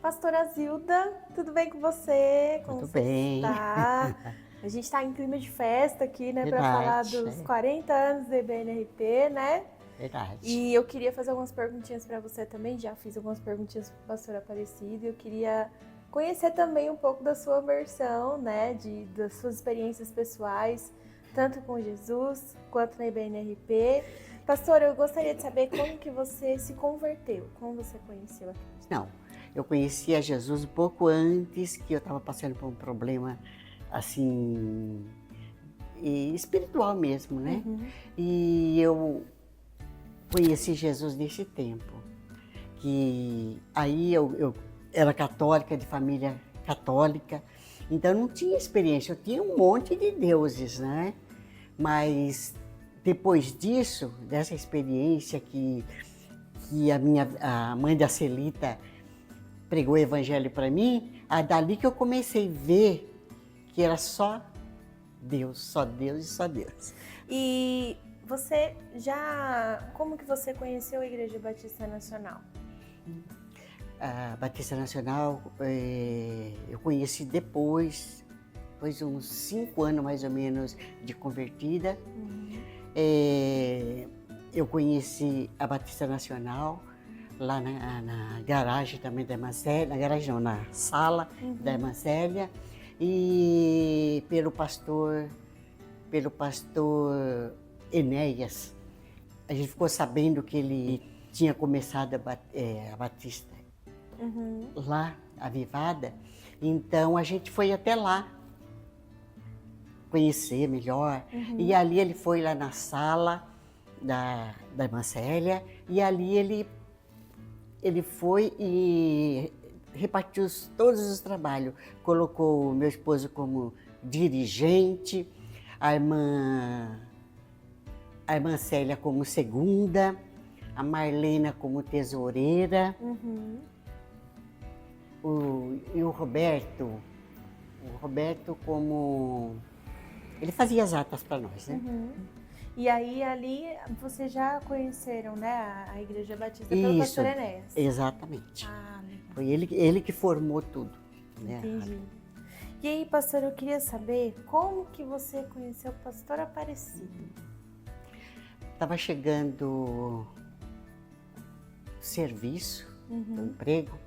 Pastora Zilda, tudo bem com você? Como Tudo você bem. está? A gente está em clima de festa aqui, né, para falar Verdade, dos 40 anos da IBNRP, né? verdade. E eu queria fazer algumas perguntinhas para você também, já fiz algumas perguntinhas para a pastora Aparecida, e eu queria conhecer também um pouco da sua versão, né, das suas experiências pessoais, tanto com Jesus quanto na IBNRP. Pastora, eu gostaria de saber como que você se converteu, como você conheceu a Cristo. Não, eu conheci a Jesus um pouco antes, que eu estava passando por um problema assim, espiritual mesmo, né? E eu conheci Jesus nesse tempo, que aí eu era católica, de família católica, então eu não tinha experiência, eu tinha um monte de deuses, né? Mas depois disso, dessa experiência que a mãe da Celita pregou o evangelho para mim, dali que eu comecei a ver que era só Deus e só Deus. E como que você conheceu a Igreja Batista Nacional? A Batista Nacional eu conheci depois de uns 5 anos mais ou menos de convertida. Eu conheci a Batista Nacional lá na garagem também da irmã Célia, na garagem não, na sala da irmã Célia, e pelo pastor Enéas. A gente ficou sabendo que ele tinha começado a Batista lá, avivada, então a gente foi até lá conhecer melhor. E ali ele foi lá na sala da irmã Célia, e ali ele foi e repartiu todos os trabalhos. Colocou o meu esposo como dirigente, a irmã Célia como segunda, a Marlena como tesoureira, e o Roberto como... Ele fazia as atas para nós, né? E aí ali vocês já conheceram, né, a Igreja Batista pelo Isso, pastor Enéas? exatamente. Ah, legal. Foi ele que formou tudo, né? Entendi. E aí, pastor, eu queria saber como que você conheceu o pastor Aparecido? Estava chegando serviço, emprego,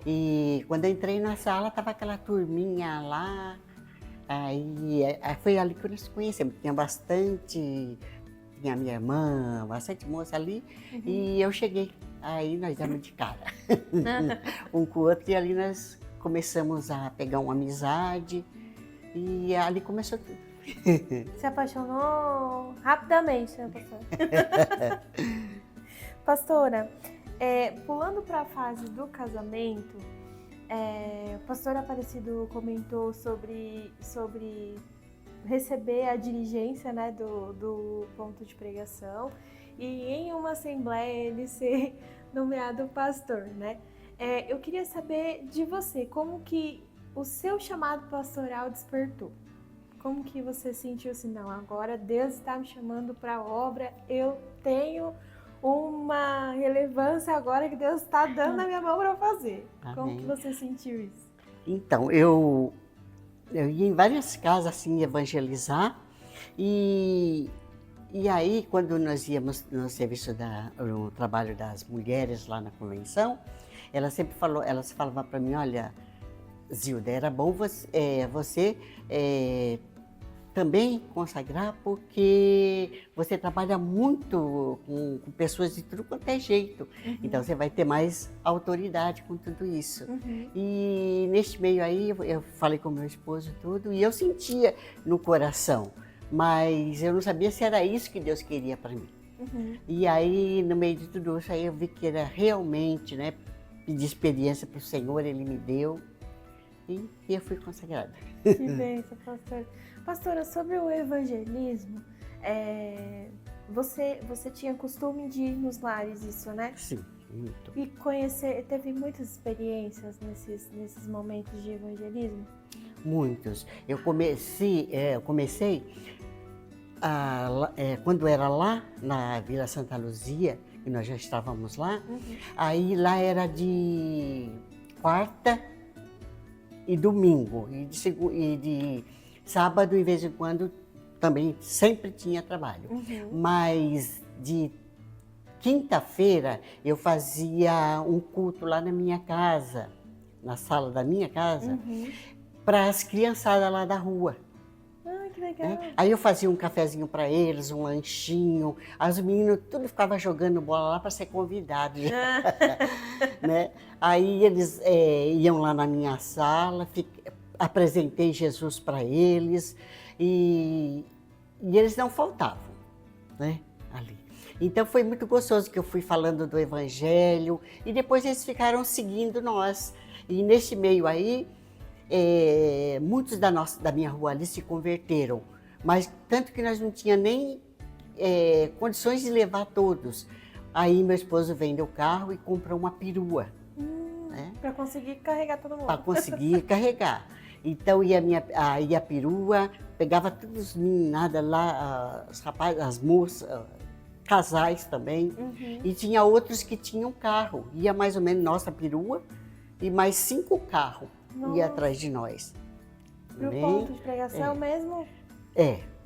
e quando eu entrei na sala, estava aquela turminha lá, aí foi ali que nós nos conhecemos. Tinha a minha irmã, bastante moça ali, e eu cheguei, aí nós demos de cara, um com o outro, e ali nós começamos a pegar uma amizade, e ali começou tudo. Se apaixonou rapidamente, né, pastor? Pastora, pulando para a fase do casamento, o pastor Aparecido comentou sobre receber a dirigência, né, do ponto de pregação e em uma assembleia ele ser nomeado pastor, né? Eu queria saber de você, como que o seu chamado pastoral despertou? Como que você sentiu assim, não, agora Deus está me chamando para a obra, eu tenho uma relevância agora que Deus está dando na minha mão para fazer. Amém. Como que você sentiu isso? Então, eu ia em várias casas assim evangelizar, e aí quando nós íamos no serviço no trabalho das mulheres lá na convenção, elas falavam para mim, olha, Zilda, era bom você também consagrar, porque você trabalha muito com pessoas de tudo quanto é jeito. Então você vai ter mais autoridade com tudo isso. E neste meio aí eu falei com meu esposo tudo, e eu sentia no coração, mas eu não sabia se era isso que Deus queria para mim. E aí no meio de tudo isso aí eu vi que era realmente, né, pedir experiência para o Senhor, Ele me deu, e eu fui consagrada. Que bênção, pastor. Pastora, sobre o evangelismo, você tinha costume de ir nos lares, isso, né? Sim, muito. E teve muitas experiências nesses momentos de evangelismo? Muitos. Eu comecei quando era lá na Vila Santa Luzia, e nós já estávamos lá, aí lá era de quarta e domingo. E de sábado, de vez em quando, também sempre tinha trabalho. Mas de quinta-feira eu fazia um culto lá na minha casa, na sala da minha casa, para as criançadas lá da rua. Ah, que legal. Né? Aí eu fazia um cafezinho para eles, um lanchinho. As meninas tudo ficava jogando bola lá para ser convidados. Né? Aí eles iam lá na minha sala, apresentei Jesus para eles e eles não faltavam, né? Ali. Então foi muito gostoso que eu fui falando do Evangelho e depois eles ficaram seguindo nós. E nesse meio aí, muitos da minha rua ali se converteram, mas tanto que nós não tínhamos nem condições de levar todos. Aí meu esposo vende o carro e comprou uma perua. Né? Para conseguir carregar todo mundo. Para conseguir carregar. Então ia a perua, pegava todos os meninadas lá, os rapazes, as moças, casais também. E tinha outros que tinham carro. Ia mais ou menos nossa perua e mais 5 carros ia atrás de nós. Pro ponto de pregação mesmo?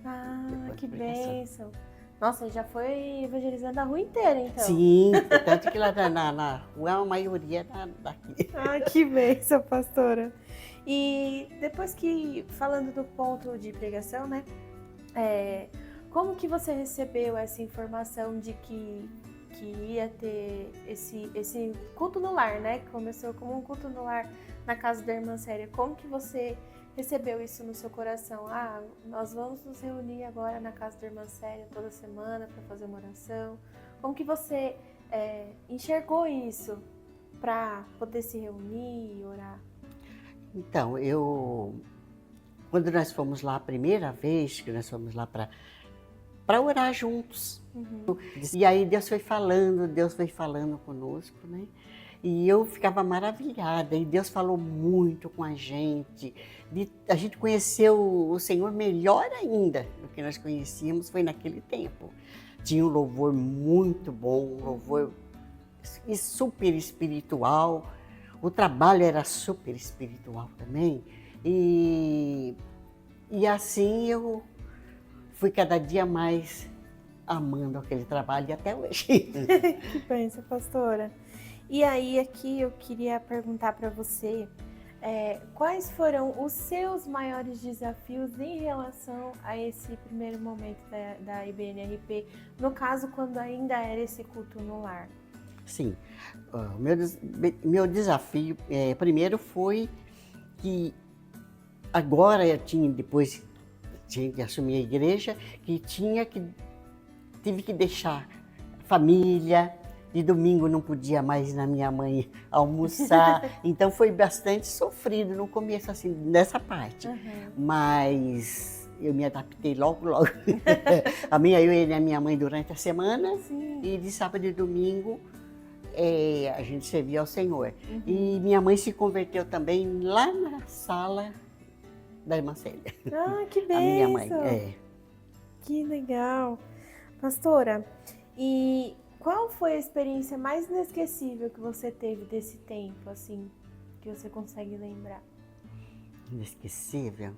Ah, que bênção. Nossa, já foi evangelizando a rua inteira, então. Sim, tanto que lá na rua a maioria daqui. Ah, que bênção, pastora. E depois que, falando do ponto de pregação, né? Como que você recebeu essa informação de que ia ter esse culto no lar, né? Que começou como um culto no lar na casa da irmã Célia. Como que você recebeu isso no seu coração? Ah, nós vamos nos reunir agora na casa da irmã Célia toda semana para fazer uma oração. Como que você enxergou isso para poder se reunir e orar? Então, quando nós fomos lá a primeira vez, que nós fomos lá para orar juntos. E aí Deus foi falando conosco, né? E eu ficava maravilhada, e Deus falou muito com a gente. A gente conheceu o Senhor melhor ainda do que nós conhecíamos, foi naquele tempo. Tinha um louvor muito bom, um louvor super espiritual. O trabalho era super espiritual também. E assim eu fui cada dia mais amando aquele trabalho e até hoje. Que bênção, pastora. E aí aqui eu queria perguntar para você quais foram os seus maiores desafios em relação a esse primeiro momento da IBNRP, no caso quando ainda era esse culto no lar? Sim, meu desafio primeiro foi que agora depois tinha que assumir a igreja, que tive que deixar família. De domingo não podia mais ir na minha mãe almoçar, então foi bastante sofrido no começo, assim, nessa parte. Mas eu me adaptei logo. Eu ia na minha mãe durante a semana. Sim. E de sábado e domingo a gente servia ao Senhor. E minha mãe se converteu também lá na sala da irmã Célia. Ah, que bênção! A minha mãe, Que legal! Pastora, e qual foi a experiência mais inesquecível que você teve desse tempo, assim, que você consegue lembrar? Inesquecível?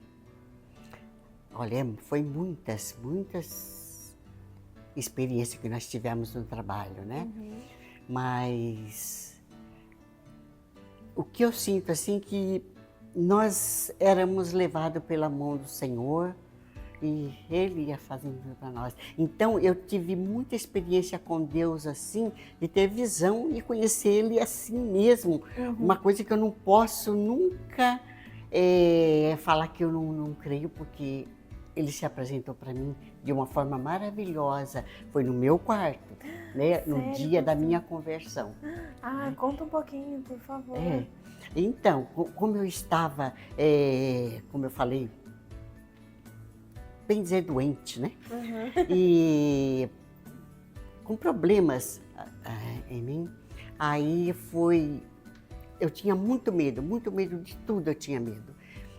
Olha, foi muitas experiências que nós tivemos no trabalho, né? Mas o que eu sinto, assim, que nós éramos levados pela mão do Senhor e Ele ia fazendo para nós. Então, eu tive muita experiência com Deus, assim, de ter visão e conhecer Ele assim mesmo. Uma coisa que eu não posso nunca falar que eu não creio, porque Ele se apresentou para mim de uma forma maravilhosa. Foi no meu quarto, né? Sério? No dia da minha conversão. Ah, conta um pouquinho, por favor. Então, como eu estava, como eu falei, bem dizer, doente, né? E com problemas em mim. Aí eu tinha muito medo de tudo eu tinha medo.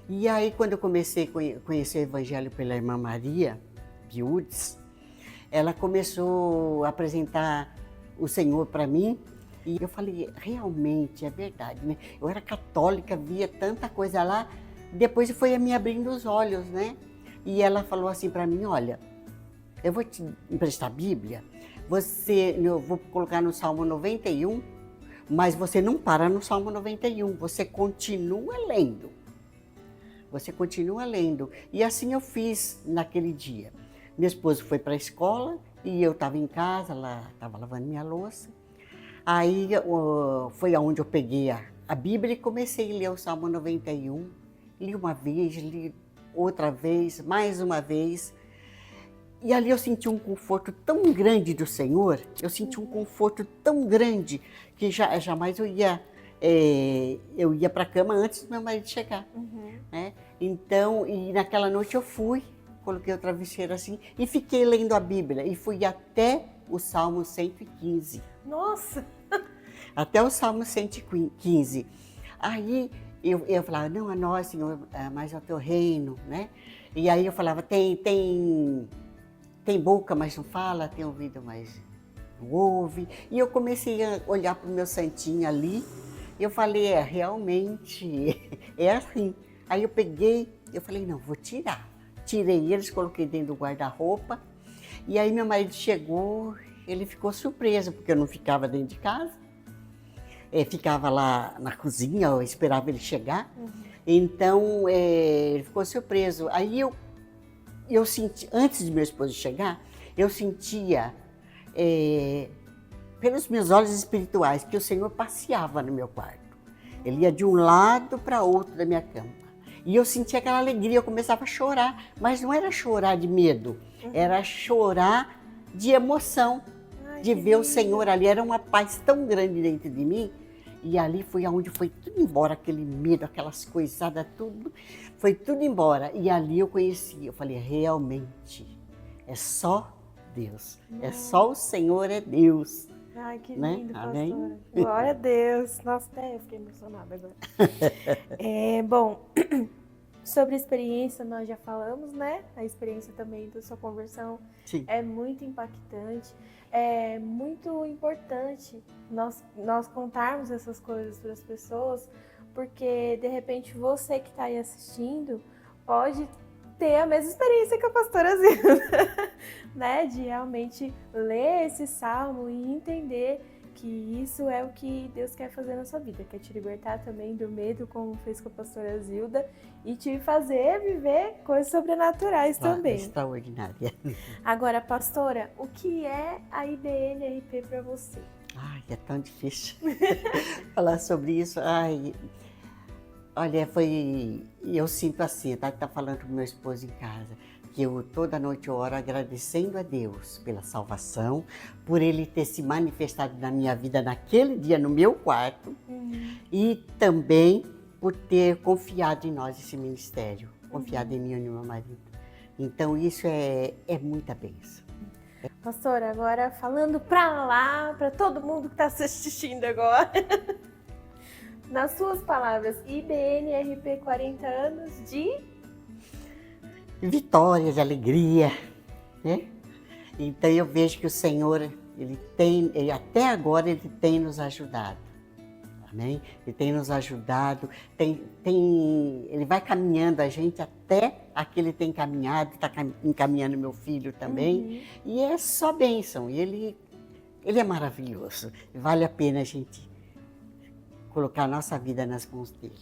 E aí quando eu comecei a conhecer o Evangelho pela irmã Maria Biudes, ela começou a apresentar o Senhor para mim E eu falei, realmente é verdade, né? Eu era católica, via tanta coisa lá, depois foi me abrindo os olhos, né? E ela falou assim para mim, olha, eu vou te emprestar a Bíblia, eu vou colocar no Salmo 91, mas você não para no Salmo 91, você continua lendo. Você continua lendo. E assim eu fiz naquele dia. Meu esposo foi para a escola e eu estava em casa, ela estava lavando minha louça. Aí foi aonde eu peguei a Bíblia e comecei a ler o Salmo 91. Li uma vez, li outra vez, mais uma vez. E ali eu senti um conforto tão grande do Senhor, eu senti um conforto tão grande que jamais eu ia para a cama antes do meu marido chegar. Né? Então, e naquela noite eu fui, coloquei o travesseiro assim e fiquei lendo a Bíblia e fui até o Salmo 115. Nossa! Até o Salmo 115. Aí eu falava, não a nós, Senhor, mas ao teu reino, né? E aí eu falava, tem boca, mas não fala, tem ouvido, mas não ouve. E eu comecei a olhar para o meu santinho ali, e eu falei, realmente, é assim. Aí eu peguei, eu falei, não, vou tirar. Tirei eles, coloquei dentro do guarda-roupa, e aí meu marido chegou, ele ficou surpreso, porque eu não ficava dentro de casa, ficava lá na cozinha, eu esperava ele chegar. Então, ele ficou surpreso. Aí eu senti, antes de meu esposo chegar, eu sentia, pelos meus olhos espirituais, que o Senhor passeava no meu quarto. Ele ia de um lado para outro da minha cama. E eu sentia aquela alegria, eu começava a chorar, mas não era chorar de medo, era chorar de emoção, de ver o Senhor ali. Era uma paz tão grande dentro de mim. E ali foi onde foi tudo embora, aquele medo, aquelas coisadas, tudo, foi tudo embora. E ali eu conheci, eu falei, realmente, é só Deus, é só o Senhor, é Deus. Ai, que né? lindo, Amém? pastora. Glória a Deus. Nossa, até eu fiquei emocionada agora. Bom, sobre a experiência nós já falamos, né? A experiência também da sua conversão Sim. é muito impactante. É muito importante nós contarmos essas coisas para as pessoas, porque de repente você que está aí assistindo pode ter a mesma experiência que a pastora Zilda, né? De realmente ler esse salmo e entender que isso é o que Deus quer fazer na sua vida, quer te libertar também do medo, como fez com a pastora Zilda, e te fazer viver coisas sobrenaturais também. Extraordinária. Agora, pastora, o que é a IBNRP para você? Ai, é tão difícil falar sobre isso. Ai, olha, eu sinto assim, tá falando com meu esposo em casa, que toda noite eu oro agradecendo a Deus pela salvação, por Ele ter se manifestado na minha vida naquele dia no meu quarto, e também por ter confiado em nós esse ministério, confiado em mim e no meu marido. Então isso é muita bênção. Pastora, agora falando pra lá, pra todo mundo que está assistindo agora, nas suas palavras, IBNRP 40 anos de vitória, de alegria, né? Então eu vejo que o Senhor, até agora Ele tem nos ajudado, amém? Ele tem nos ajudado, Ele vai caminhando a gente até aqui Ele tem caminhado, está encaminhando meu filho também, e é só bênção, ele é maravilhoso, vale a pena a gente colocar a nossa vida nas mãos dele.